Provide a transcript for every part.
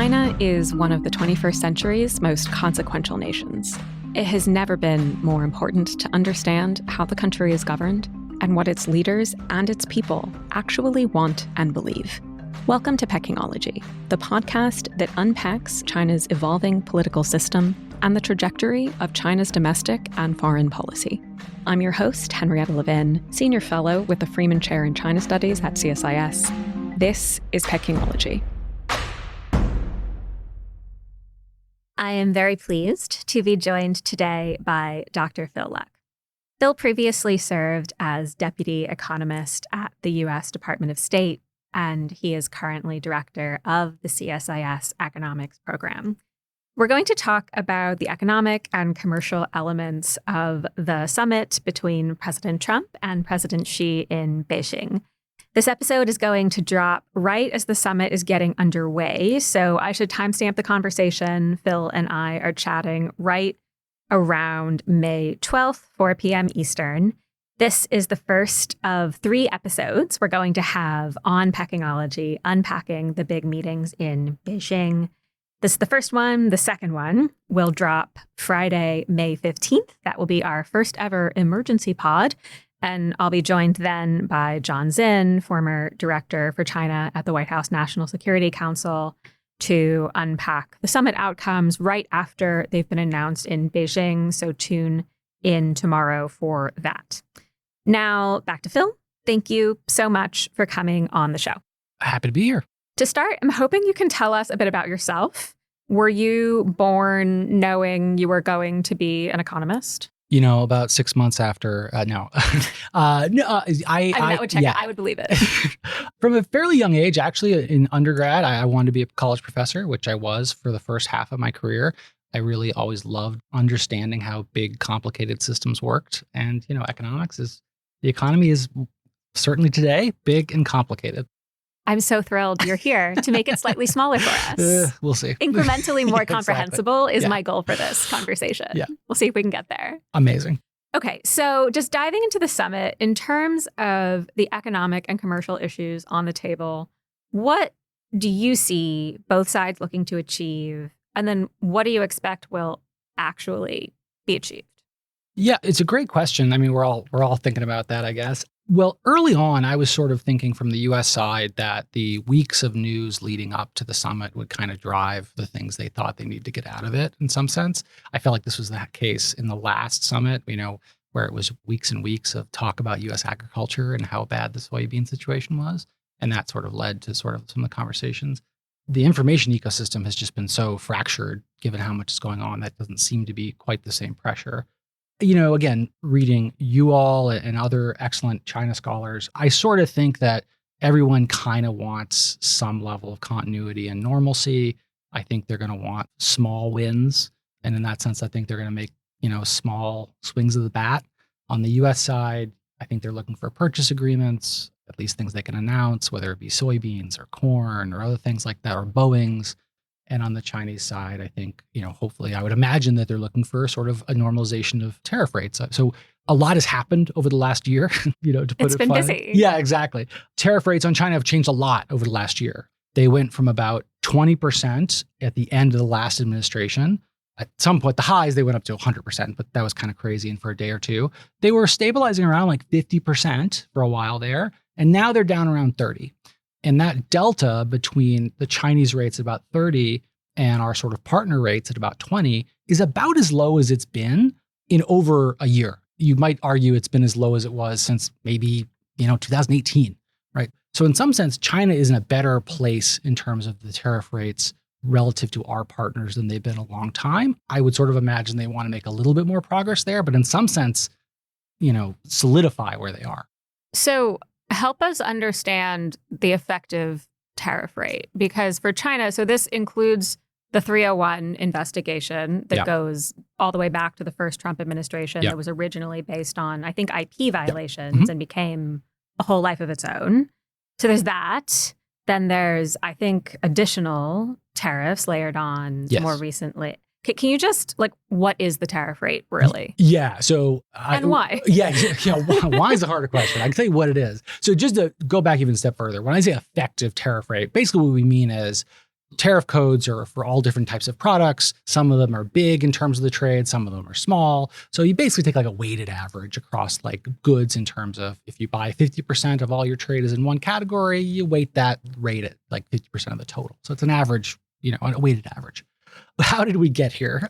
China is one of the 21st century's most consequential nations. It has never been more important to understand how the country is governed and what its leaders and its people actually want and believe. Welcome to Pekingology, the podcast that unpacks China's evolving political system and the trajectory of China's domestic and foreign policy. I'm your host, Henrietta Levin, Senior Fellow with the Freeman Chair in China Studies at CSIS. This is Pekingology. I am very pleased to be joined today by Dr. Phil Luck. Phil previously served as Deputy Economist at the U.S. Department of State, and he is currently Director of the CSIS Economics Program. We're going to talk about the economic and commercial elements of the summit between President Trump and President Xi in Beijing. This episode is going to drop right as the summit is getting underway, so I should timestamp the conversation. Phil and I are chatting right around May 12th, 4 p.m. Eastern. This is the first of 3 episodes we're going to have on Pekingology, unpacking the big meetings in Beijing. This is the first one. The second one will drop Friday, May 15th. That will be our first ever emergency pod. And I'll be joined then by Jon Czin, former director for China at the White House National Security Council, to unpack the summit outcomes right after they've been announced in Beijing. So tune in tomorrow for that. Now, back to Phil. Thank you so much for coming on the show. Happy to be here. To start, I'm hoping you can tell us a bit about yourself. Were you born knowing you were going to be an economist? You know, about 6 months after, no. That would check. Yeah. I would believe it. From a fairly young age, actually, in undergrad, I wanted to be a college professor, which I was for the first half of my career. I really always loved understanding how big, complicated systems worked. And, you know, the economy is certainly today big and complicated. I'm so thrilled you're here to make it slightly smaller for us. We'll see. Incrementally more comprehensible exactly. is my goal for this conversation. Yeah. We'll see if we can get there. Amazing. Okay, so just diving into the summit, in terms of the economic and commercial issues on the table, what do you see both sides looking to achieve? And then what do you expect will actually be achieved? Yeah, it's a great question. I mean, we're all thinking about that, I guess. Well, early on, I was sort of thinking from the U.S. side that the weeks of news leading up to the summit would kind of drive the things they thought they need to get out of it in some sense. I felt like this was that case in the last summit, you know, where it was weeks and weeks of talk about U.S. agriculture and how bad the soybean situation was. And that sort of led to sort of some of the conversations. The information ecosystem has just been so fractured, given how much is going on, that doesn't seem to be quite the same pressure. You know, again, reading you all and other excellent China scholars, I sort of think that everyone kind of wants some level of continuity and normalcy. I think they're going to want small wins. And in that sense, I think they're going to make, you know, small swings of the bat. On the U.S. side, I think they're looking for purchase agreements, at least things they can announce, whether it be soybeans or corn or other things like that, or Boeings. And on the Chinese side, I think, you know, hopefully I would imagine that they're looking for sort of a normalization of tariff rates. So a lot has happened over the last year, you know, to put it finely. It's been busy. Yeah, exactly. Tariff rates on China have changed a lot over the last year. They went from about 20% at the end of the last administration. At some point, the highs, they went up to 100%, but that was kind of crazy. And for a day or two, they were stabilizing around like 50% for a while there. And now they're down around 30%. And that delta between the Chinese rates at about 30 and our sort of partner rates at about 20 is about as low as it's been in over a year. You might argue it's been as low as it was since maybe, you know, 2018, right? So in some sense, China is in a better place in terms of the tariff rates relative to our partners than they've been a long time. I would sort of imagine they want to make a little bit more progress there, but in some sense, you know, solidify where they are. So help us understand the effective tariff rate, because for China, so this includes the 301 investigation that goes all the way back to the first Trump administration that was originally based on, I think, IP violations and became a whole life of its own. So there's that. Then there's, I think, additional tariffs layered on more recently. Can you just, like, what is the tariff rate, really? Yeah. So and why? Yeah. Why is a harder question. I can tell you what it is. So just to go back even a step further, when I say effective tariff rate, basically what we mean is Tariff codes are for all different types of products. Some of them are big in terms of the trade. Some of them are small. So you basically take like a weighted average across like goods in terms of if you buy 50% of all your trade is in one category, you weight that rate at like 50% of the total. So it's an average, a weighted average. How did we get here?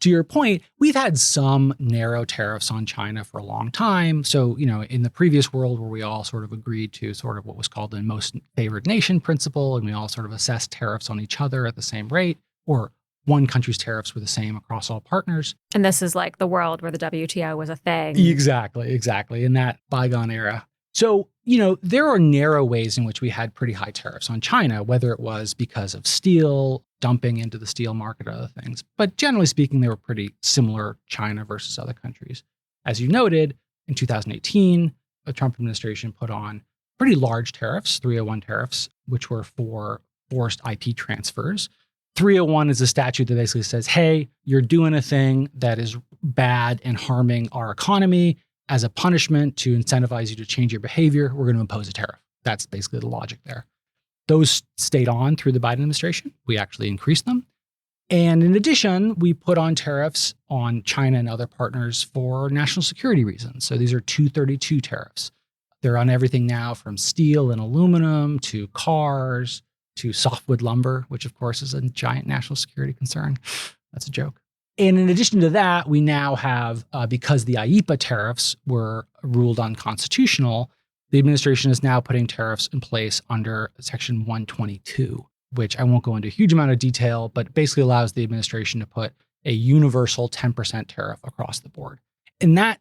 To your point, we've had some narrow tariffs on China for a long time. So, in the previous world where we all sort of agreed to sort of what was called the most favored nation principle, and we all sort of assessed tariffs on each other at the same rate, or one country's tariffs were the same across all partners. And this is like the world where the WTO was a thing. Exactly. In that bygone era. So, there are narrow ways in which we had pretty high tariffs on China, whether it was because of steel, dumping into the steel market, or other things. But generally speaking, they were pretty similar, China versus other countries. As you noted, in 2018, the Trump administration put on pretty large tariffs, 301 tariffs, which were for forced IP transfers. 301 is a statute that basically says, hey, you're doing a thing that is bad and harming our economy. As a punishment to incentivize you to change your behavior, we're going to impose a tariff. That's basically the logic there. Those stayed on through the Biden administration. We actually increased them. And in addition, we put on tariffs on China and other partners for national security reasons. So these are 232 tariffs. They're on everything now from steel and aluminum to cars to softwood lumber, which of course is a giant national security concern. That's a joke. And in addition to that, we now have, because the IEEPA tariffs were ruled unconstitutional, the administration is now putting tariffs in place under Section 122, which I won't go into a huge amount of detail, but basically allows the administration to put a universal 10% tariff across the board. And that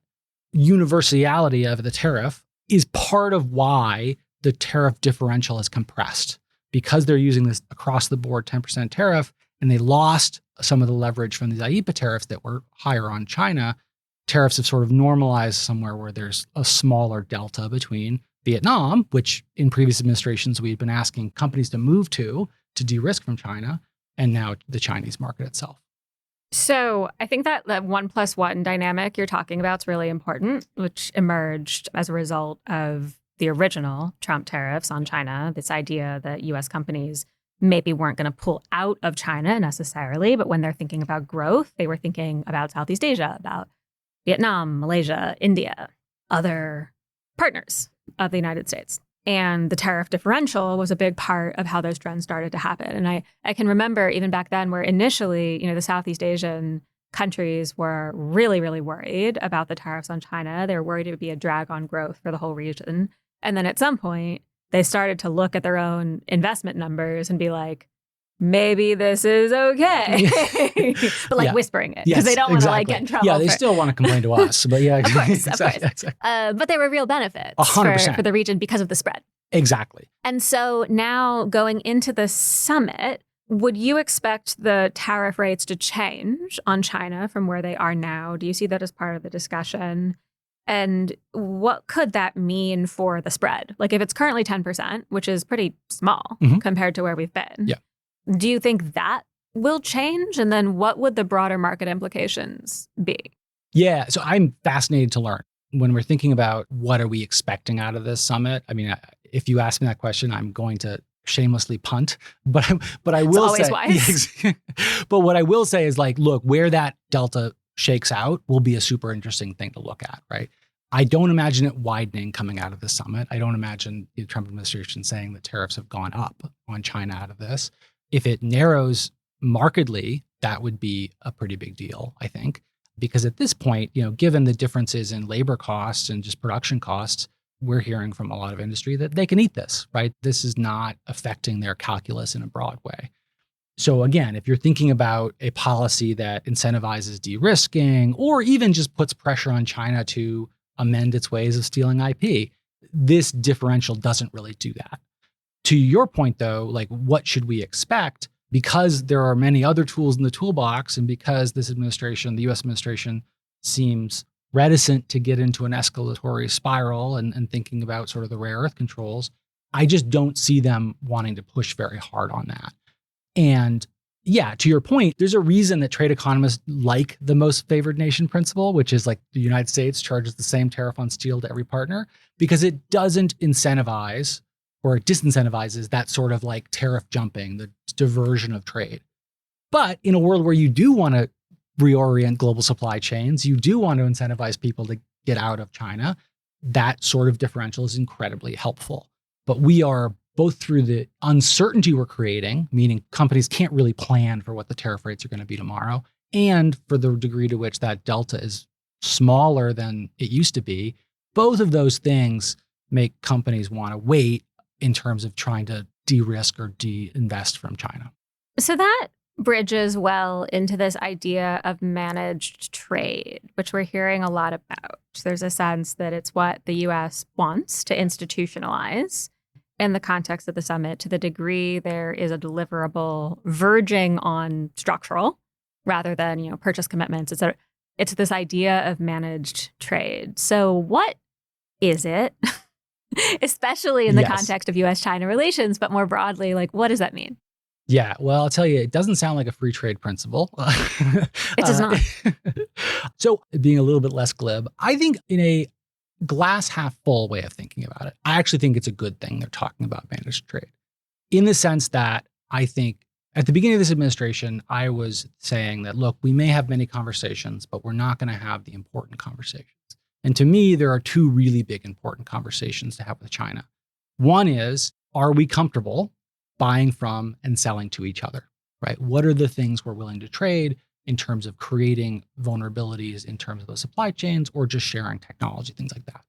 universality of the tariff is part of why the tariff differential is compressed. Because they're using this across the board 10% tariff, and they lost some of the leverage from these IEEPA tariffs that were higher on China, tariffs have sort of normalized somewhere where there's a smaller delta between Vietnam, which in previous administrations we had been asking companies to move to de-risk from China, and now the Chinese market itself. So I think that 1+1 dynamic you're talking about is really important, which emerged as a result of the original Trump tariffs on China, this idea that U.S. companies maybe weren't going to pull out of China necessarily, but when they're thinking about growth, they were thinking about Southeast Asia, about Vietnam, Malaysia, India, other partners of the United States. And the tariff differential was a big part of how those trends started to happen. And I can remember even back then where initially, the Southeast Asian countries were really, really worried about the tariffs on China. They were worried it would be a drag on growth for the whole region. And then at some point, they started to look at their own investment numbers and be like, maybe this is okay. But whispering it because they don't want to get in trouble. Yeah, they still want to complain to us. But yeah, of course. Exactly. But there were real benefits 100%. For the region because of the spread. Exactly. And so now going into the summit, would you expect the tariff rates to change on China from where they are now? Do you see that as part of the discussion? And what could that mean for the spread? Like if it's currently 10%, which is pretty small compared to where we've been, do you think that will change? And then what would the broader market implications be? Yeah, so I'm fascinated to learn. When we're thinking about what are we expecting out of this summit, I mean, if you ask me that question, I'm going to shamelessly punt, but I will it's always say, wise. But what I will say is look, where that delta shakes out will be a super interesting thing to look at, right? I don't imagine it widening coming out of the summit. I don't imagine the Trump administration saying that tariffs have gone up on China out of this. If it narrows markedly, that would be a pretty big deal, I think, because at this point, given the differences in labor costs and just production costs, we're hearing from a lot of industry that they can eat this, right? This is not affecting their calculus in a broad way. So again, if you're thinking about a policy that incentivizes de-risking or even just puts pressure on China to amend its ways of stealing IP, this differential doesn't really do that. To your point, though, what should we expect? Because there are many other tools in the toolbox, and because this administration, the U.S. administration, seems reticent to get into an escalatory spiral and thinking about sort of the rare earth controls, I just don't see them wanting to push very hard on that. And yeah, to your point, there's a reason that trade economists like the most favored nation principle, which is the United States charges the same tariff on steel to every partner, because it doesn't incentivize or it disincentivizes that sort of like tariff jumping, the diversion of trade. But in a world where you do want to reorient global supply chains, you do want to incentivize people to get out of China, that sort of differential is incredibly helpful. But we are both through the uncertainty we're creating, meaning companies can't really plan for what the tariff rates are going to be tomorrow, and for the degree to which that delta is smaller than it used to be, both of those things make companies want to wait in terms of trying to de-risk or de-invest from China. So that bridges well into this idea of managed trade, which we're hearing a lot about. There's a sense that it's what the U.S. wants to institutionalize in the context of the summit to the degree there is a deliverable verging on structural rather than, purchase commitments, et cetera. It's this idea of managed trade. So what is it, especially in the context of U.S. China relations, but more broadly, like, what does that mean? Yeah, well, I'll tell you, it doesn't sound like a free trade principle. It does not. So being a little bit less glib, I think in a glass half full way of thinking about it, I actually think it's a good thing they're talking about managed trade, in the sense that I think at the beginning of this administration, I was saying that, look, we may have many conversations, but we're not going to have the important conversations. And to me, there are two really big important conversations to have with China. One is, are we comfortable buying from and selling to each other, right? What are the things we're willing to trade in terms of creating vulnerabilities in terms of those supply chains or just sharing technology, things like that.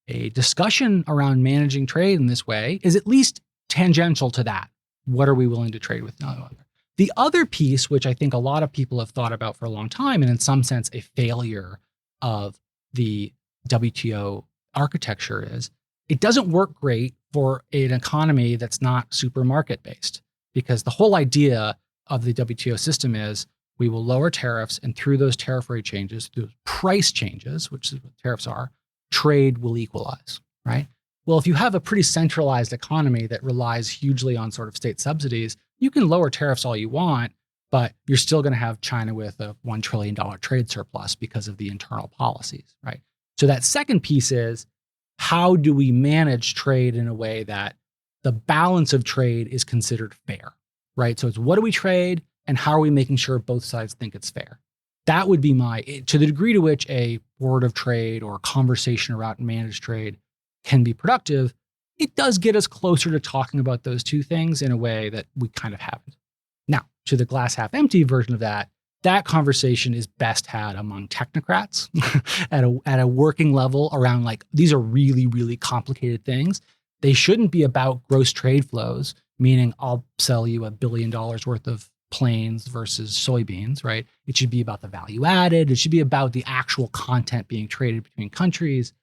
A discussion around managing trade in this way is at least tangential to that. What are we willing to trade with one another? The other piece, which I think a lot of people have thought about for a long time, and in some sense a failure of the WTO architecture, is it doesn't work great for an economy that's not super market-based, because the whole idea of the WTO system is we will lower tariffs, and through those tariff rate changes, through price changes, which is what tariffs are, trade will equalize, right? Well, if you have a pretty centralized economy that relies hugely on sort of state subsidies, you can lower tariffs all you want, but you're still going to have China with a $1 trillion trade surplus because of the internal policies, right? So that second piece is, how do we manage trade in a way that the balance of trade is considered fair, right? So it's what do we trade and how are we making sure both sides think it's fair? That would be to the degree to which a board of trade or conversation around managed trade can be productive, it does get us closer to talking about those two things in a way that we kind of haven't. Now, to the glass half empty version of that conversation is best had among technocrats at a working level around, like, these are really, really complicated things. They shouldn't be about gross trade flows, meaning I'll sell you $1 billion worth of planes versus soybeans, right? It should be about the value added. It should be about the actual content being traded between countries.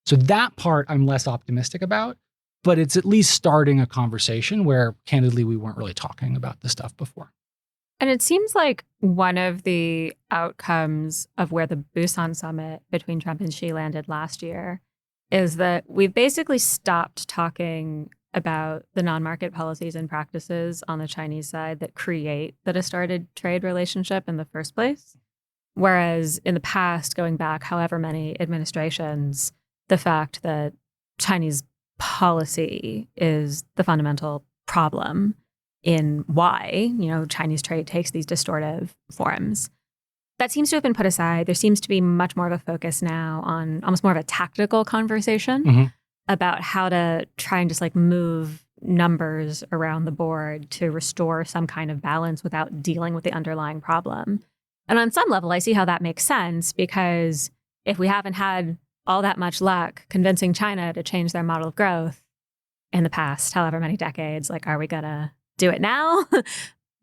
So that part I'm less optimistic about, but it's at least starting a conversation where, candidly, we weren't really talking about this stuff before. And it seems like one of the outcomes of where the Busan summit between Trump and Xi landed last year is that we've basically stopped talking about the non-market policies and practices on the Chinese side that create the distorted trade relationship in the first place. Whereas in the past, going back however many administrations, the fact that Chinese policy is the fundamental problem in why, Chinese trade takes these distortive forms. That seems to have been put aside. There seems to be much more of a focus now on almost more of a tactical conversation about how to try and just move numbers around the board to restore some kind of balance without dealing with the underlying problem. And on some level, I see how that makes sense, because if we haven't had all that much luck convincing China to change their model of growth in the past, however many decades, are we going to do it now?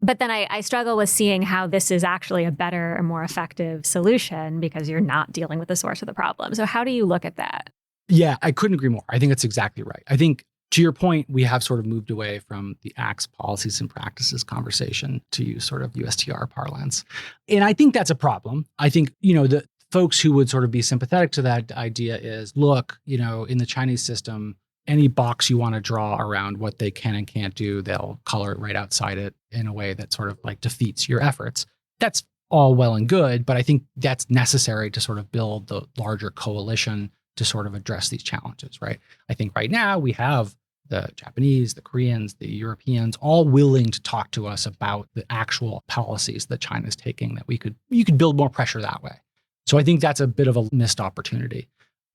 But then I struggle with seeing how this is actually a better and more effective solution, because you're not dealing with the source of the problem. So how do you look at that? Yeah, I couldn't agree more. I think that's exactly right. I think, to your point, we have sort of moved away from the acts, policies, and practices conversation to use sort of USTR parlance. And I think that's a problem. I think, the folks who would sort of be sympathetic to that idea is, look, in the Chinese system, any box you want to draw around what they can and can't do, they'll color it right outside it in a way that sort of defeats your efforts. That's all well and good, but I think that's necessary to sort of build the larger coalition to sort of address these challenges, right? I think right now we have the Japanese, the Koreans, the Europeans, all willing to talk to us about the actual policies that China's taking, that you could build more pressure that way. So I think that's a bit of a missed opportunity.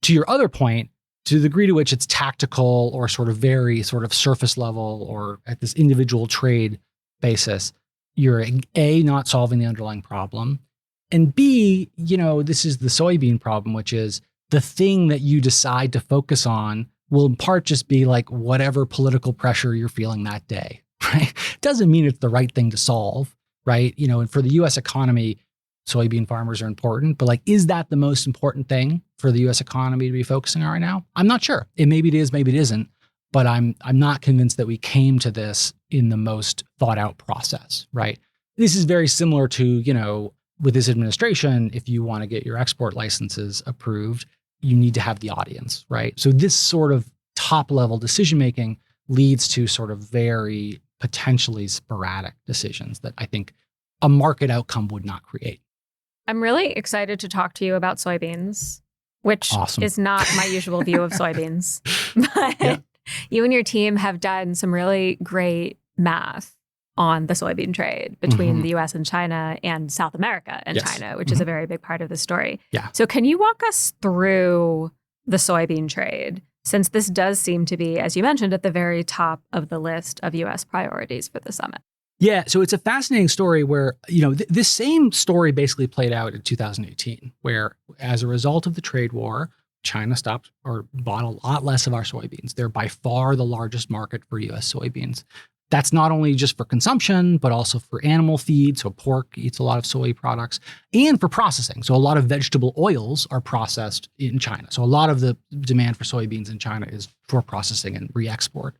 To your other point, to the degree to which it's tactical or sort of very sort of surface level or at this individual trade basis, you're A, not solving the underlying problem. And B, this is the soybean problem, which is the thing that you decide to focus on will in part just be like whatever political pressure you're feeling that day, right? Doesn't mean it's the right thing to solve, right? And for the US economy, soybean farmers are important, but is that the most important thing for the US economy to be focusing on right now? I'm not sure. Maybe it is, maybe it isn't, but I'm not convinced that we came to this in the most thought out process, right? This is very similar to, with this administration, if you want to get your export licenses approved, you need to have the audience, right? So this sort of top level decision making leads to sort of very potentially sporadic decisions that I think a market outcome would not create. I'm really excited to talk to you about soybeans, which Awesome. is not my usual view of soybeans. But you and your team have done some really great math on the soybean trade between the U.S. and China and South America and China, which is a very big part of the story. Yeah. So can you walk us through the soybean trade, since this does seem to be, as you mentioned, at the very top of the list of U.S. priorities for the summit? Yeah, so it's a fascinating story where, this same story basically played out in 2018, where as a result of the trade war, China stopped or bought a lot less of our soybeans. They're by far the largest market for U.S. soybeans. That's not only just for consumption, but also for animal feed. So pork eats a lot of soy products, and for processing. So a lot of vegetable oils are processed in China. So a lot of the demand for soybeans in China is for processing and re-export.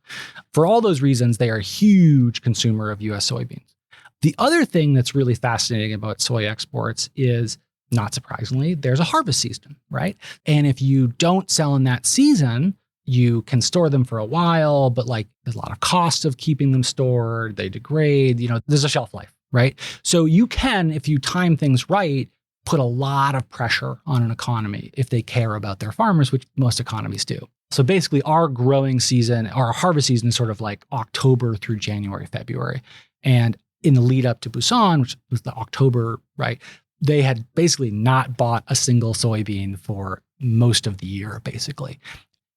For all those reasons, they are a huge consumer of U.S. soybeans. The other thing that's really fascinating about soy exports is, not surprisingly, there's a harvest season, right? And if you don't sell in that season, you can store them for a while, but there's a lot of cost of keeping them stored. They degrade, there's a shelf life, right? So you can, if you time things right, put a lot of pressure on an economy if they care about their farmers, which most economies do. So basically our growing season, our harvest season is sort of like October through January, February. And in the lead up to Busan, which was the October, right? They had basically not bought a single soybean for most of the year, basically.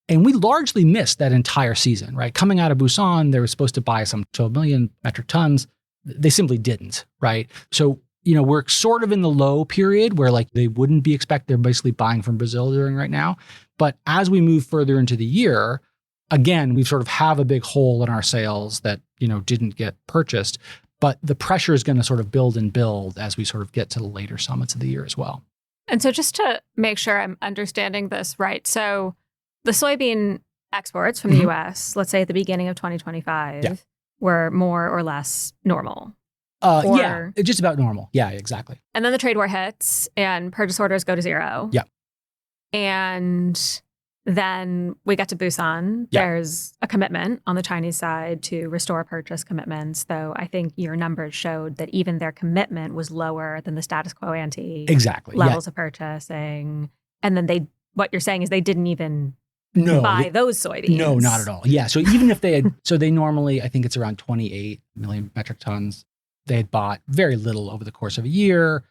And we largely missed that entire season, right? Coming out of Busan, they were supposed to buy some 12 million metric tons. They simply didn't, right? So, we're sort of in the low period where they wouldn't be expected. They're basically buying from Brazil during right now. But as we move further into the year, again, we sort of have a big hole in our sales that, didn't get purchased. But the pressure is going to sort of build and build as we sort of get to the later summits of the year as well. And so just to make sure I'm understanding this right, so the soybean exports from the U.S., let's say at the beginning of 2025, were more or less normal. Yeah, just about normal. Yeah, exactly. And then the trade war hits and purchase orders go to zero. Yeah. And then we get to Busan. Yeah. There's a commitment on the Chinese side to restore purchase commitments, though I think your numbers showed that even their commitment was lower than the status quo ante levels of purchasing. And then what you're saying is they didn't even buy those soybeans. No, not at all. Yeah. So even if they had, so they normally, I think it's around 28 million metric tons. They had bought very little over the course of a year.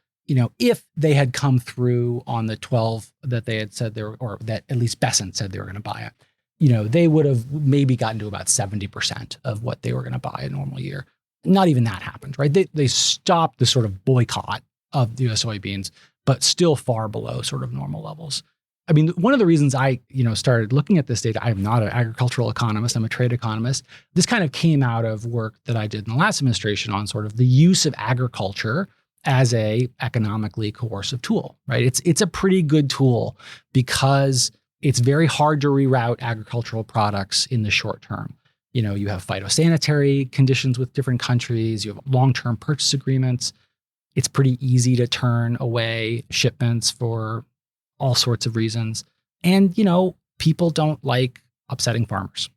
If they had come through on the 12 that they had said they were, or that at least Besant said they were going to buy it, they would have maybe gotten to about 70% of what they were going to buy a normal year. Not even that happened, right? They stopped the sort of boycott of the US soybeans, but still far below sort of normal levels. I mean, one of the reasons I, started looking at this data, I'm not an agricultural economist, I'm a trade economist. This kind of came out of work that I did in the last administration on sort of the use of agriculture as a economically coercive tool, right? It's a pretty good tool because it's very hard to reroute agricultural products in the short term. You have phytosanitary conditions with different countries, you have long-term purchase agreements. It's pretty easy to turn away shipments for all sorts of reasons. And, people don't like upsetting farmers,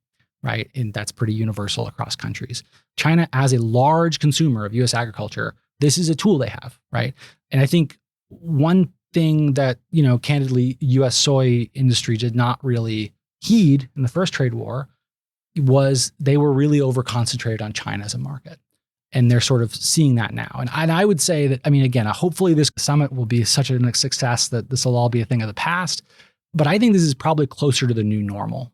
right? And that's pretty universal across countries. China, as a large consumer of US agriculture, this is a tool they have, right? And I think one thing that, candidly, US soy industry did not really heed in the first trade war, was they were really over-concentrated on China as a market. And they're sort of seeing that now. And I would say that, I mean, again, hopefully this summit will be such a success that this will all be a thing of the past. But I think this is probably closer to the new normal.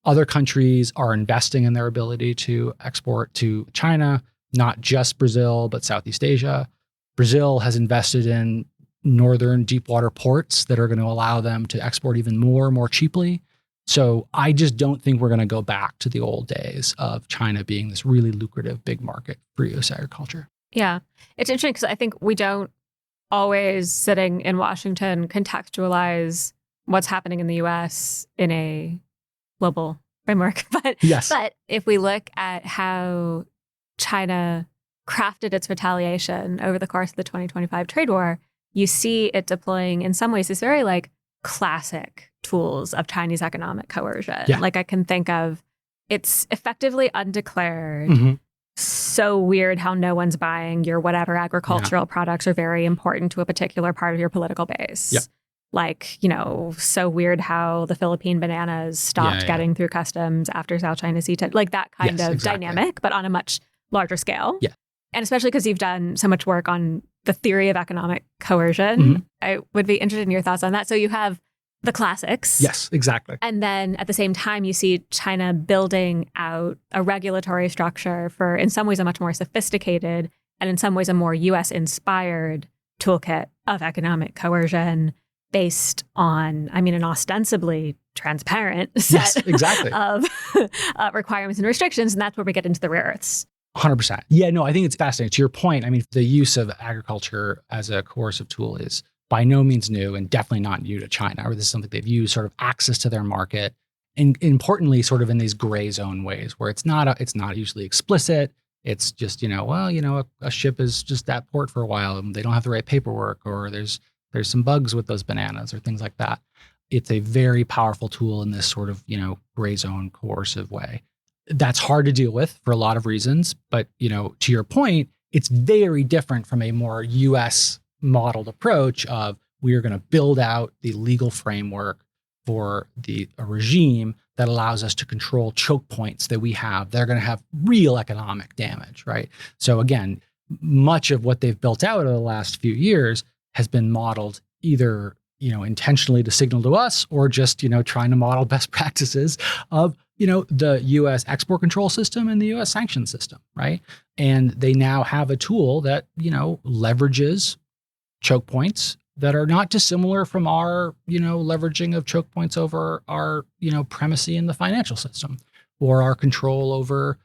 Other countries are investing in their ability to export to China, not just Brazil, but Southeast Asia. Brazil has invested in northern deep water ports that are going to allow them to export even more cheaply. So I just don't think we're going to go back to the old days of China being this really lucrative big market for U.S. agriculture. Yeah. It's interesting because I think we don't always, sitting in Washington, contextualize what's happening in the U.S. in a global framework. But if we look at how China crafted its retaliation over the course of the 2025 trade war, you see it deploying, in some ways, this very classic tools of Chinese economic coercion. Yeah. I can think of, it's effectively undeclared. So weird how no one's buying your whatever agricultural products are very important to a particular part of your political base. So weird how the Philippine bananas stopped getting through customs after South China Sea. That kind of dynamic, but on a much larger scale. Yeah. And especially because you've done so much work on the theory of economic coercion. I would be interested in your thoughts on that. So you have the classics. Yes, exactly. And then at the same time, you see China building out a regulatory structure for, in some ways, a much more sophisticated and in some ways a more U.S.-inspired toolkit of economic coercion based on, an ostensibly transparent set of requirements and restrictions. And that's where we get into the rare earths. 100%. Yeah, no, I think it's fascinating. To your point, the use of agriculture as a coercive tool is by no means new and definitely not new to China, or this is something they've used, sort of access to their market, and importantly, sort of in these gray zone ways where it's not usually explicit. It's just, a ship is just at port for a while and they don't have the right paperwork, or there's some bugs with those bananas or things like that. It's a very powerful tool in this sort of, gray zone coercive way. That's hard to deal with for a lot of reasons. But, to your point, it's very different from a more U.S. modeled approach of we are going to build out the legal framework for a regime that allows us to control choke points that we have. They're going to have real economic damage, right? So again, much of what they've built out over the last few years has been modeled either, intentionally to signal to us or just, trying to model best practices of, the U.S. export control system and the U.S. sanctions system, right? And they now have a tool that, leverages choke points that are not dissimilar from our, leveraging of choke points over our, primacy in the financial system, or our control over,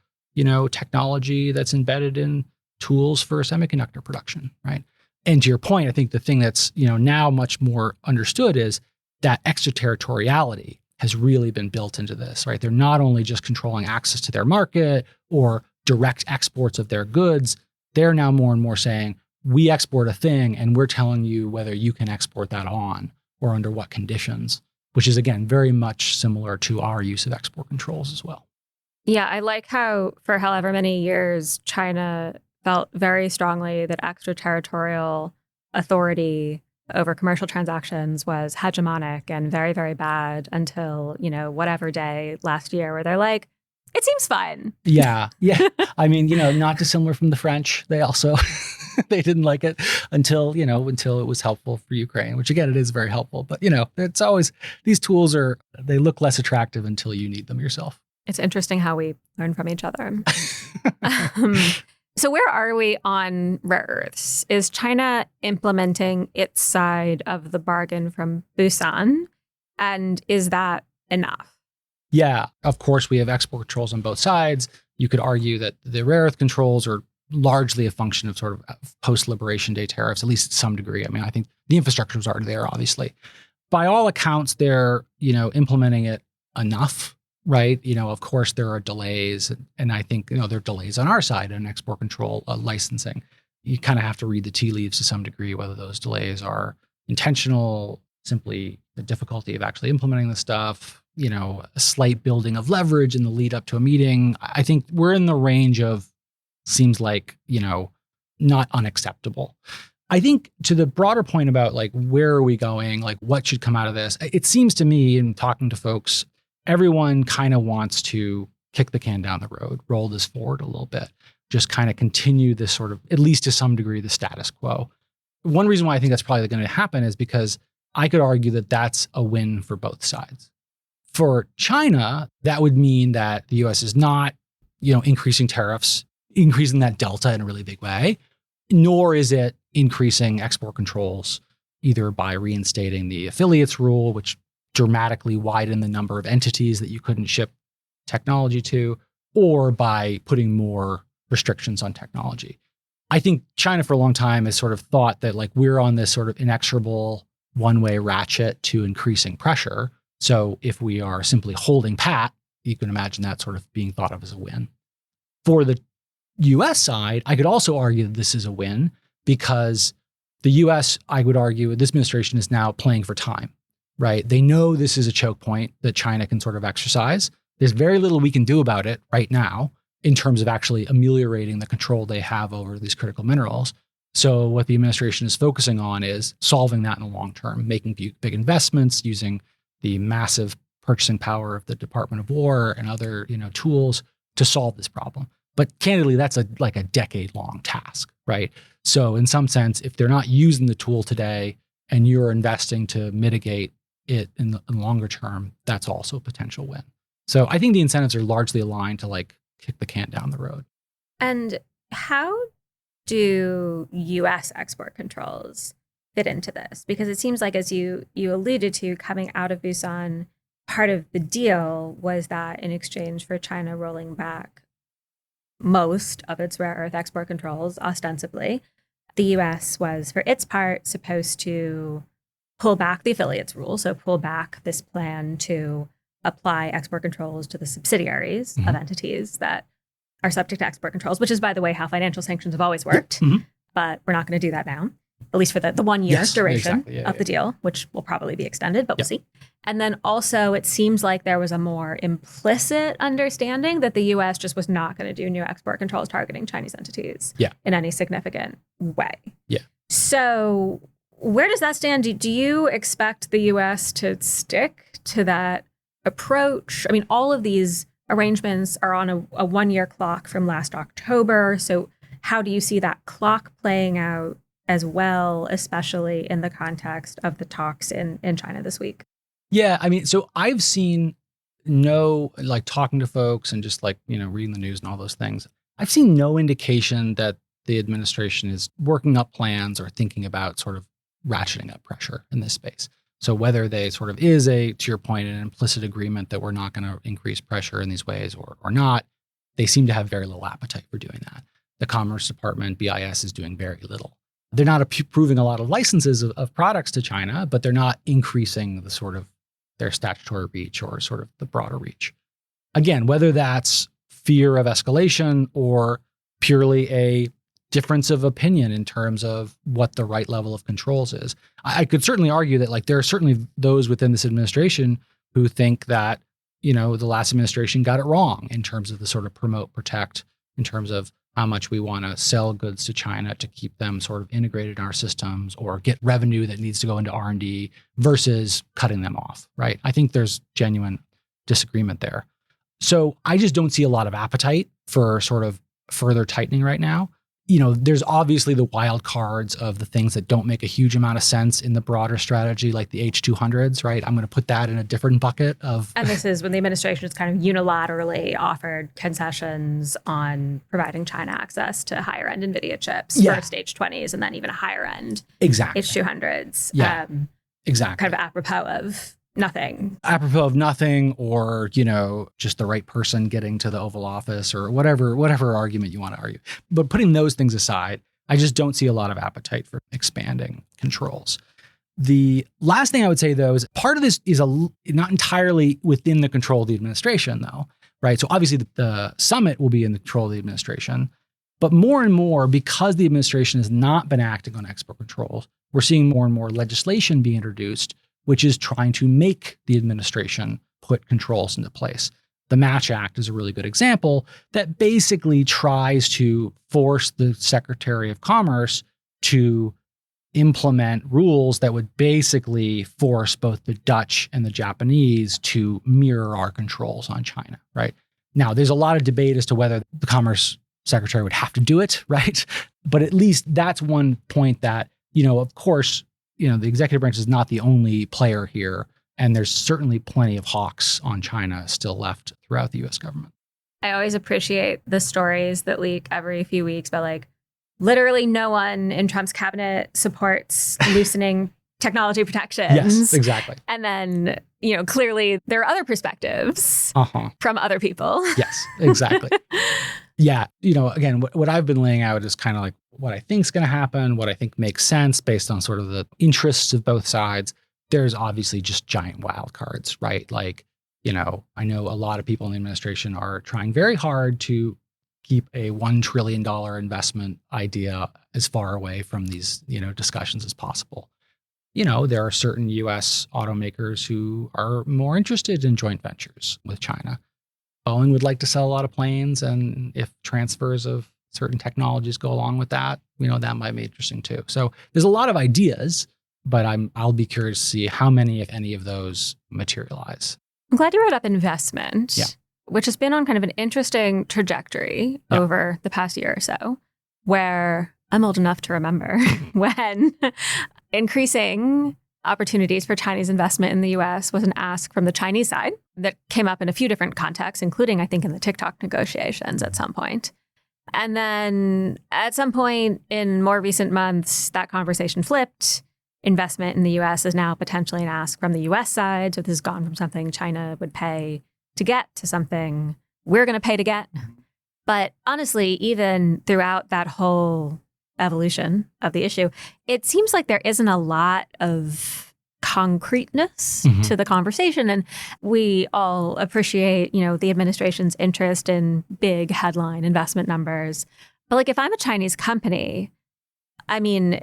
technology that's embedded in tools for semiconductor production, right? And to your point, I think the thing that's, now much more understood is that extraterritoriality has really been built into this, right? They're not only just controlling access to their market or direct exports of their goods, they're now more and more saying, we export a thing and we're telling you whether you can export that on or under what conditions, which is, again, very much similar to our use of export controls as well. Yeah, I like how for however many years, China felt very strongly that extraterritorial authority over commercial transactions was hegemonic and very, very bad until, whatever day last year where they're like, it seems fine. Yeah. Not dissimilar from the French. They also, they didn't like it until it was helpful for Ukraine, which again, it is very helpful. But, it's always, these tools they look less attractive until you need them yourself. It's interesting how we learn from each other. So where are we on rare earths? Is China implementing its side of the bargain from Busan? And is that enough? Yeah, of course, we have export controls on both sides. You could argue that the rare earth controls are largely a function of sort of post-Liberation Day tariffs, at least to some degree. I think the infrastructures are there, obviously. By all accounts, they're, implementing it enough. Right. Of course, there are delays. And I think, there are delays on our side in export control licensing. You kind of have to read the tea leaves to some degree, whether those delays are intentional, simply the difficulty of actually implementing the stuff, a slight building of leverage in the lead up to a meeting. I think we're in the range of seems like, not unacceptable. I think to the broader point about where are we going, what should come out of this? It seems to me in talking to folks, everyone kind of wants to kick the can down the road, roll this forward a little bit, just kind of continue this sort of, at least to some degree, the status quo. One reason why I think that's probably going to happen is because I could argue that that's a win for both sides. For China, that would mean that the US is not, increasing tariffs, increasing that delta in a really big way, nor is it increasing export controls, either by reinstating the affiliates rule, which dramatically widened the number of entities that you couldn't ship technology to, or by putting more restrictions on technology. I think China for a long time has sort of thought that like we're on this sort of inexorable one-way ratchet to increasing pressure. So if we are simply holding pat, you can imagine that sort of being thought of as a win. For the US side, I could also argue that this is a win because the US, I would argue, this administration is now playing for time, right? They know this is a choke point that China can sort of exercise. There's very little we can do about it right now in terms of actually ameliorating the control they have over these critical minerals. So what the administration is focusing on is solving that in the long term, making big investments, using the massive purchasing power of the Department of War and other tools to solve this problem. But candidly, that's like a decade-long task, right? So in some sense, if they're not using the tool today and you're investing to mitigate it in the longer term, that's also a potential win. So I think the incentives are largely aligned to like kick the can down the road. And how do U.S. export controls fit into this? Because it seems like, as you alluded to, coming out of Busan, part of the deal was that in exchange for China rolling back most of its rare earth export controls, ostensibly, the U.S. was, for its part, supposed to pull back the affiliates rule, so pull back this plan to apply export controls to the subsidiaries of entities that are subject to export controls, which is, by the way, how financial sanctions have always worked. But we're not going to do that now, at least for the 1 year duration of the deal, which will probably be extended, but we'll see. And then also, it seems like there was a more implicit understanding that the U.S. just was not going to do new export controls targeting Chinese entities in any significant way. So where does that stand? Do you expect the U.S. to stick to that approach? I mean, all of these arrangements are on a 1 year clock from last October. So how do you see that clock playing out as well, especially in the context of the talks in China this week? Yeah, I mean, so I've seen talking to folks and just reading the news and all those things, I've seen no indication that the administration is working up plans or thinking about sort of ratcheting up pressure in this space. So whether they sort of is to your point, an implicit agreement that we're not going to increase pressure in these ways or not, they seem to have very little appetite for doing that. The Commerce Department, BIS, is doing very little. They're not approving a lot of licenses of products to China, but they're not increasing the sort of their statutory reach or sort of the broader reach. Again, whether that's fear of escalation or purely a difference of opinion in terms of what the right level of controls is. I could certainly argue that there are certainly those within this administration who think that, the last administration got it wrong in terms of the sort of promote, protect, in terms of how much we want to sell goods to China to keep them sort of integrated in our systems or get revenue that needs to go into R&D versus cutting them off, right? I think there's genuine disagreement there. So I just don't see a lot of appetite for sort of further tightening right now. There's obviously the wild cards of the things that don't make a huge amount of sense in the broader strategy, like the H-200s, right? I'm going to put that in a different bucket of... And this is when the administration has kind of unilaterally offered concessions on providing China access to higher end NVIDIA chips, first H-20s, and then even a higher end H-200s. Exactly. Kind of apropos of nothing. Apropos of nothing, or, just the right person getting to the Oval Office or whatever argument you want to argue. But putting those things aside, I just don't see a lot of appetite for expanding controls. The last thing I would say, though, is part of this is not entirely within the control of the administration, though, right? So obviously the summit will be in the control of the administration, but more and more, because the administration has not been acting on export controls, we're seeing more and more legislation be introduced, which is trying to make the administration put controls into place. The Match Act is a really good example that basically tries to force the Secretary of Commerce to implement rules that would basically force both the Dutch and the Japanese to mirror our controls on China, right? Now, there's a lot of debate as to whether the Commerce Secretary would have to do it, right? But at least that's one point that, of course, the executive branch is not the only player here. And there's certainly plenty of hawks on China still left throughout the U.S. government. I always appreciate the stories that leak every few weeks about like literally no one in Trump's cabinet supports loosening technology protections. Yes, exactly. And then, clearly there are other perspectives from other people. Yes, exactly. Yeah. Again, what I've been laying out is kind of like what I think is going to happen, what I think makes sense based on sort of the interests of both sides. There's obviously just giant wild cards, right? Like, I know a lot of people in the administration are trying very hard to keep a $1 trillion investment idea as far away from these, discussions as possible. There are certain U.S. automakers who are more interested in joint ventures with China. Boeing would like to sell a lot of planes, and if transfers of certain technologies go along with that, that might be interesting too. So there's a lot of ideas, but I'll be curious to see how many, if any, of those materialize. I'm glad you brought up investment, which has been on kind of an interesting trajectory over the past year or so, where I'm old enough to remember when increasing opportunities for Chinese investment in the U.S. was an ask from the Chinese side that came up in a few different contexts, including, I think, in the TikTok negotiations at some point. And then at some point in more recent months, that conversation flipped. Investment in the U.S. is now potentially an ask from the U.S. side. So this has gone from something China would pay to get to something we're going to pay to get. But honestly, even throughout that whole evolution of the issue, it seems like there isn't a lot of concreteness to the conversation. And we all appreciate, the administration's interest in big headline investment numbers. But like, if I'm a Chinese company, I mean,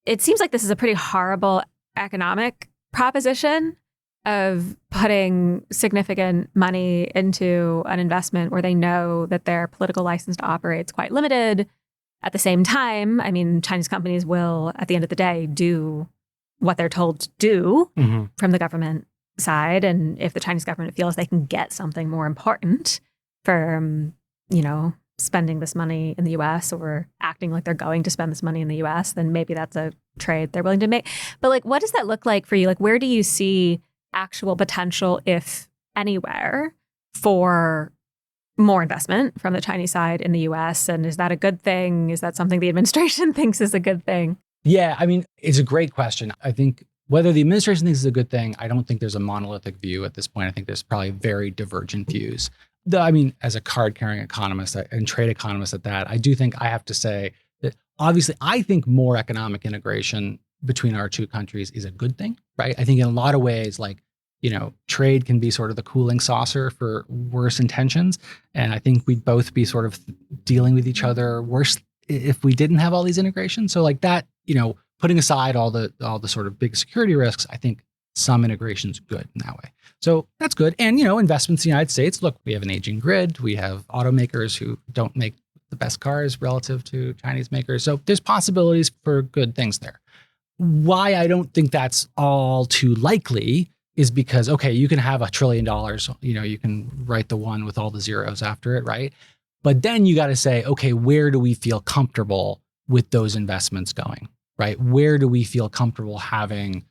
it seems like this is a pretty horrible economic proposition of putting significant money into an investment where they know that their political license to operate is quite limited. At the same time, I mean, Chinese companies will, at the end of the day, do what they're told to do from the government side. And if the Chinese government feels they can get something more important from, spending this money in the U.S. or acting like they're going to spend this money in the U.S., then maybe that's a trade they're willing to make. But like, what does that look like for you? Like, where do you see actual potential, if anywhere, for more investment from the Chinese side in the U.S.? And is that a good thing? Is that something the administration thinks is a good thing? Yeah, I mean, it's a great question. I think whether the administration thinks it's a good thing, I don't think there's a monolithic view at this point. I think there's probably very divergent views. I mean, as a card-carrying economist and trade economist at that, I do think I have to say that obviously I think more economic integration between our two countries is a good thing, right? I think in a lot of ways, like, trade can be sort of the cooling saucer for worse intentions. And I think we'd both be sort of dealing with each other worse if we didn't have all these integrations. So like that, putting aside all the sort of big security risks, I think some integration is good in that way. So that's good. And, investments in the United States, look, we have an aging grid. We have automakers who don't make the best cars relative to Chinese makers. So there's possibilities for good things there. Why I don't think that's all too likely is because, okay, you can have $1 trillion, you can write the one with all the zeros after it, right? But then you got to say, okay, where do we feel comfortable with those investments going, right? Where do we feel comfortable having,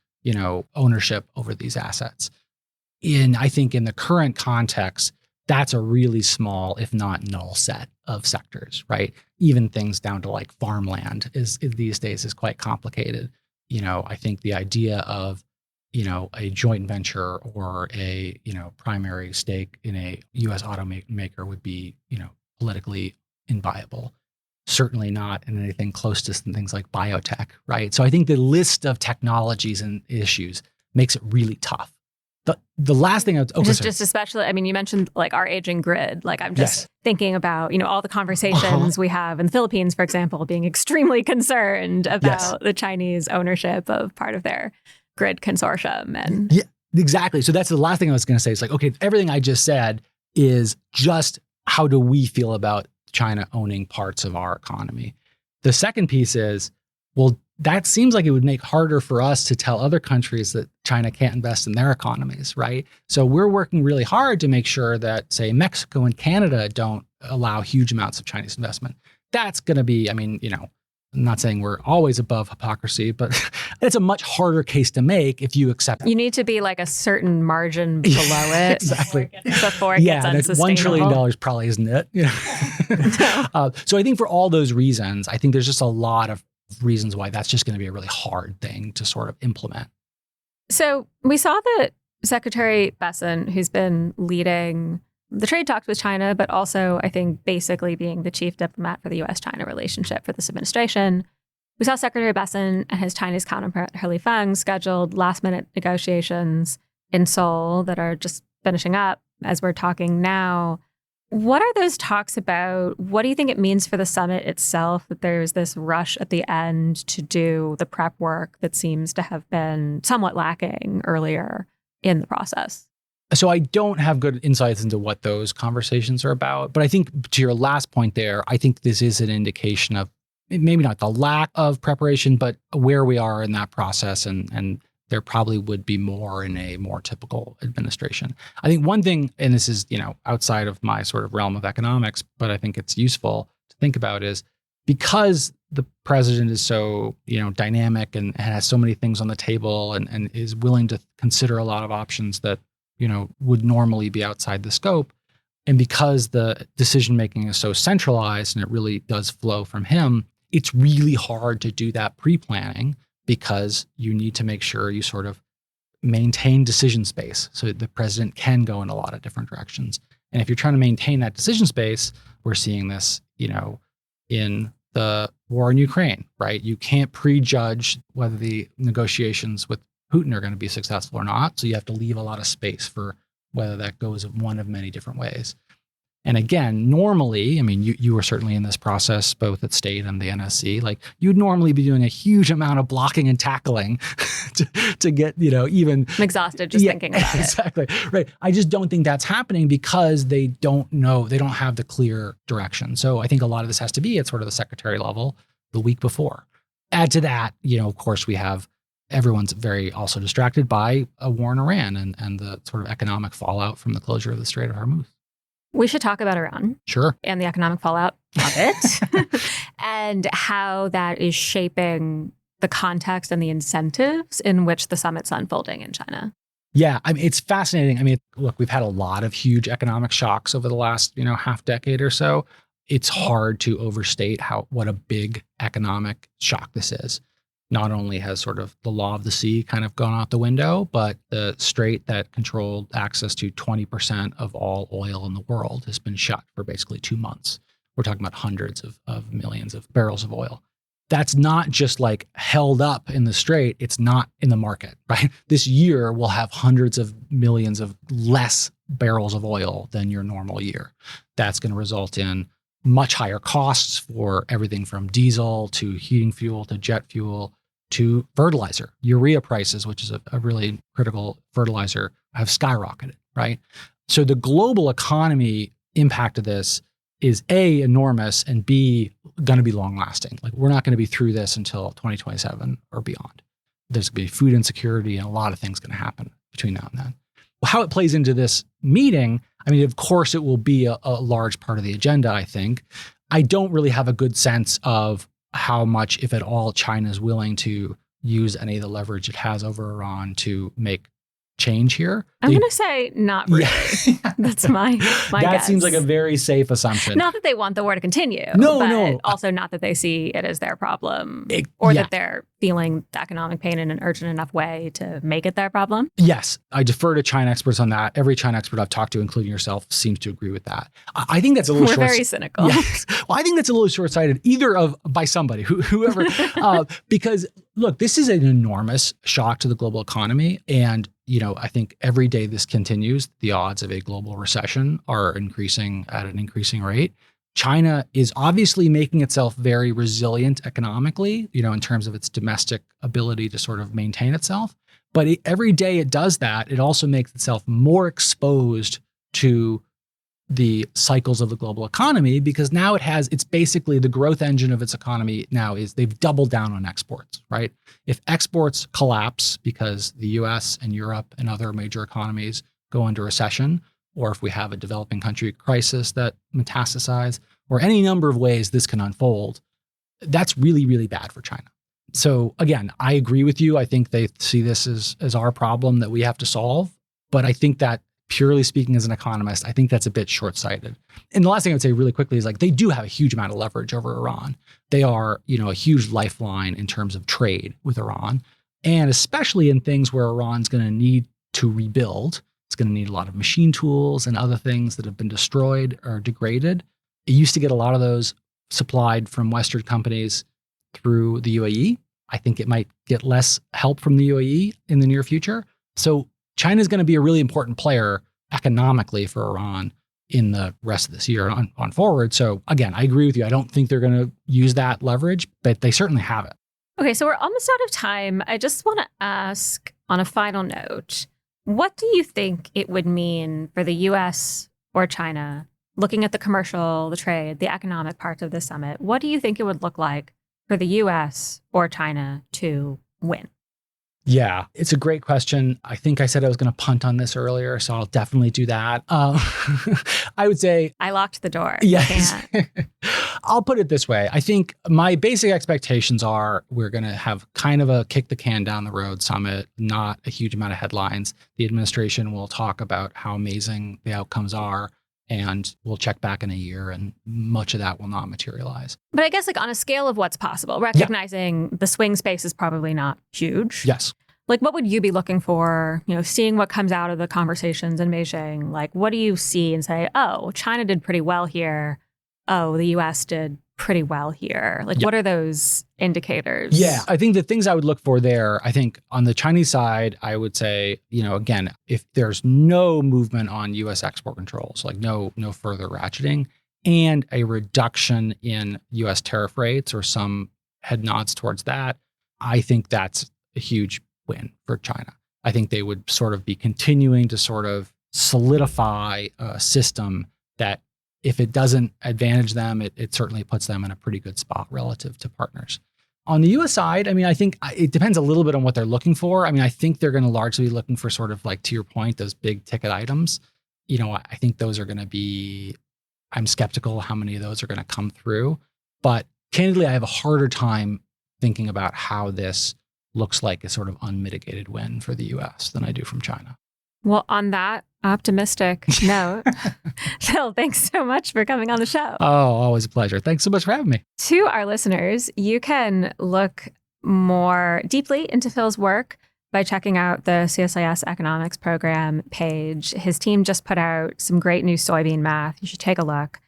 ownership over these assets? I think in the current context, that's a really small, if not null set of sectors, right? Even things down to like farmland these days is quite complicated. I think the idea of, a joint venture or a, primary stake in a U.S. automaker would be, politically inviable. Certainly not in anything close to things like biotech, right? So I think the list of technologies and issues makes it really tough. The last thing just especially, I mean, you mentioned like our aging grid. Like I'm just thinking about, all the conversations we have in the Philippines, for example, being extremely concerned about the Chinese ownership of part of their grid consortium. And yeah, exactly. So that's the last thing I was going to say. It's like, okay, everything I just said is just how do we feel about China owning parts of our economy? The second piece is, well, that seems like it would make harder for us to tell other countries that China can't invest in their economies, right? So we're working really hard to make sure that, say, Mexico and Canada don't allow huge amounts of Chinese investment. That's going to be, I'm not saying we're always above hypocrisy, but it's a much harder case to make if you accept it. You need to be like a certain margin below it exactly. before it gets unsustainable. $1 trillion probably isn't it. So I think for all those reasons, I think there's just a lot of reasons why that's just going to be a really hard thing to sort of implement. So we saw that Secretary Bessent, who's been leading the trade talks with China, but also I think basically being the chief diplomat for the U.S. China relationship for this administration. We saw Secretary Bessent and his Chinese counterpart, He Feng, scheduled last-minute negotiations in Seoul that are just finishing up as we're talking now. What are those talks about? What do you think it means for the summit itself that there's this rush at the end to do the prep work that seems to have been somewhat lacking earlier in the process? So I don't have good insights into what those conversations are about. But I think to your last point there, I think this is an indication of maybe not the lack of preparation, but where we are in that process. And there probably would be more in a more typical administration. I think one thing, and this is, outside of my sort of realm of economics, but I think it's useful to think about is because the president is so, dynamic and has so many things on the table and is willing to consider a lot of options that would normally be outside the scope. And because the decision-making is so centralized and it really does flow from him, it's really hard to do that pre-planning because you need to make sure you sort of maintain decision space so the president can go in a lot of different directions. And if you're trying to maintain that decision space, we're seeing this, in the war in Ukraine, right? You can't prejudge whether the negotiations with Putin are going to be successful or not. So you have to leave a lot of space for whether that goes one of many different ways. And again, normally, you were certainly in this process, both at state and the NSC, like you'd normally be doing a huge amount of blocking and tackling to get, even... I'm exhausted just thinking about it. Exactly. Right. I just don't think that's happening because they don't know, they don't have the clear direction. So I think a lot of this has to be at sort of the secretary level the week before. Add to that, of course, we have everyone's very also distracted by a war in Iran and the sort of economic fallout from the closure of the Strait of Hormuz. We should talk about Iran. Sure. And the economic fallout of it and how that is shaping the context and the incentives in which the summit's unfolding in China. Yeah, it's fascinating. Look, we've had a lot of huge economic shocks over the last, half decade or so. It's hard to overstate what a big economic shock this is. Not only has sort of the law of the sea kind of gone out the window, but the strait that controlled access to 20% of all oil in the world has been shut for basically 2 months. We're talking about hundreds of millions of barrels of oil. That's not just like held up in the strait. It's not in the market, right? This year we'll have hundreds of millions of less barrels of oil than your normal year. That's going to result in much higher costs for everything from diesel to heating fuel to jet fuel to fertilizer. Urea prices, which is a really critical fertilizer, have skyrocketed, right? So the global economy impact of this is A, enormous, and B, going to be long lasting. Like we're not going to be through this until 2027 or beyond. There's going to be food insecurity and a lot of things going to happen between now and then. Well, how it plays into this meeting, of course, it will be a large part of the agenda, I think. I don't really have a good sense of how much, if at all, China is willing to use any of the leverage it has over Iran to make change here. I'm going to say not really. Yeah. That's my guess. That seems like a very safe assumption. Not that they want the war to continue. No. Also not that they see it as their problem that they're feeling the economic pain in an urgent enough way to make it their problem. Yes. I defer to China experts on that. Every China expert I've talked to, including yourself, seems to agree with that. I think that's a little We're very cynical. Yes. Well, I think that's a little short-sighted, by somebody, whoever, because look, this is an enormous shock to the global economy. And I think every day this continues, the odds of a global recession are increasing at an increasing rate. China is obviously making itself very resilient economically, in terms of its domestic ability to sort of maintain itself. But every day it does that, it also makes itself more exposed to the cycles of the global economy, because now it's basically the growth engine of its economy now is they've doubled down on exports, right? If exports collapse because the US and Europe and other major economies go into recession, or if we have a developing country crisis that metastasizes, or any number of ways this can unfold, that's really, really bad for China. So again, I agree with you. I think they see this as our problem that we have to solve. But I think that purely speaking as an economist, I think that's a bit short-sighted. And the last thing I would say really quickly is like they do have a huge amount of leverage over Iran. They are, a huge lifeline in terms of trade with Iran. And especially in things where Iran's going to need to rebuild, it's going to need a lot of machine tools and other things that have been destroyed or degraded. It used to get a lot of those supplied from Western companies through the UAE. I think it might get less help from the UAE in the near future. So China is going to be a really important player economically for Iran in the rest of this year on forward. So again, I agree with you. I don't think they're going to use that leverage, but they certainly have it. Okay, so we're almost out of time. I just want to ask on a final note, what do you think it would mean for the U.S. or China, looking at the commercial, the trade, the economic parts of the summit? What do you think it would look like for the U.S. or China to win? Yeah, it's a great question. I think I said I was going to punt on this earlier, so I'll definitely do that. I would say I locked the door. Yes. I'll put it this way. I think my basic expectations are we're going to have kind of a kick the can down the road summit, not a huge amount of headlines. The administration will talk about how amazing the outcomes are, and we'll check back in a year, and much of that will not materialize. But I guess like on a scale of what's possible, recognizing the swing space is probably not huge. Yes. Like, what would you be looking for, seeing what comes out of the conversations in Beijing? Like, what do you see and say, oh, China did pretty well here. Oh, the U.S. did pretty well here. Like, what are those indicators? Yeah, I think the things I would look for there, I think on the Chinese side, I would say, again, if there's no movement on U.S. export controls, like no further ratcheting, and a reduction in U.S. tariff rates or some head nods towards that, I think that's a huge win for China. I think they would sort of be continuing to sort of solidify a system that if it doesn't advantage them, it certainly puts them in a pretty good spot relative to partners. On the U.S. side, I think it depends a little bit on what they're looking for. I think they're going to largely be looking for sort of like, to your point, those big ticket items. I think those are going to be, I'm skeptical how many of those are going to come through. But candidly, I have a harder time thinking about how this looks like a sort of unmitigated win for the U.S. than I do from China. Well, on that optimistic note, Phil, thanks so much for coming on the show. Oh, always a pleasure. Thanks so much for having me. To our listeners, you can look more deeply into Phil's work by checking out the CSIS economics program page. His team just put out some great new soybean math. You should take a look.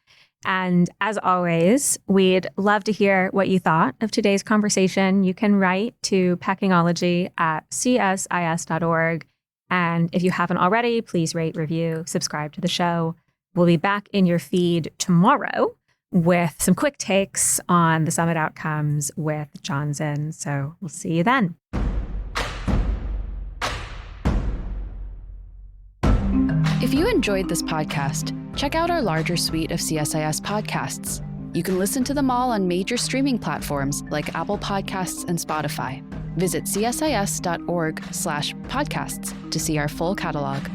And as always, we'd love to hear what you thought of today's conversation. You can write to Pekingology at CSIS.org. And if you haven't already, please rate, review, subscribe to the show. We'll be back in your feed tomorrow with some quick takes on the summit outcomes with Jon Czin. So we'll see you then. If you enjoyed this podcast, check out our larger suite of CSIS podcasts. You can listen to them all on major streaming platforms like Apple Podcasts and Spotify. Visit csis.org/podcasts to see our full catalog.